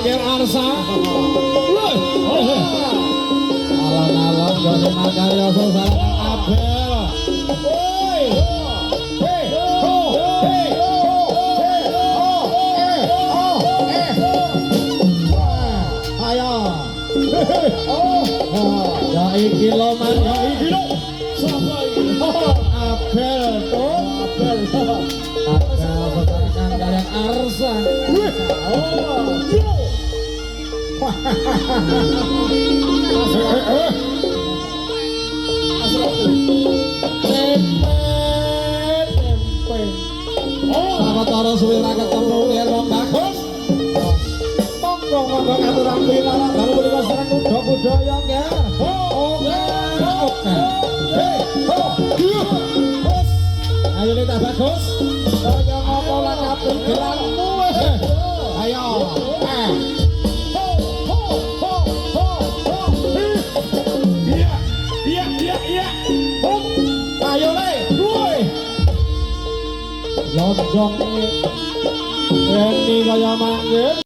Rakyat Arsa. Alon-alon gone makarya sasaran Abel. Woi. Hei, ho, hei, hei, ho, ayo. Ya iki lo man, ya iki lo. Sapa iki? Abel to, Abel. Abel kalian Arsa. Sawetara suwe ra ketemu yen wong bagus. Monggo aturan pinarak dalu punika sareng kuda-kuda ya nggih. Oke. Hei, ho. Ayo nek tak bagus. Kaya ngopo lan kabeh gelanmu wis. Ayo. Iya. Ayo le. Woi. Lonjong ini kaya mangke.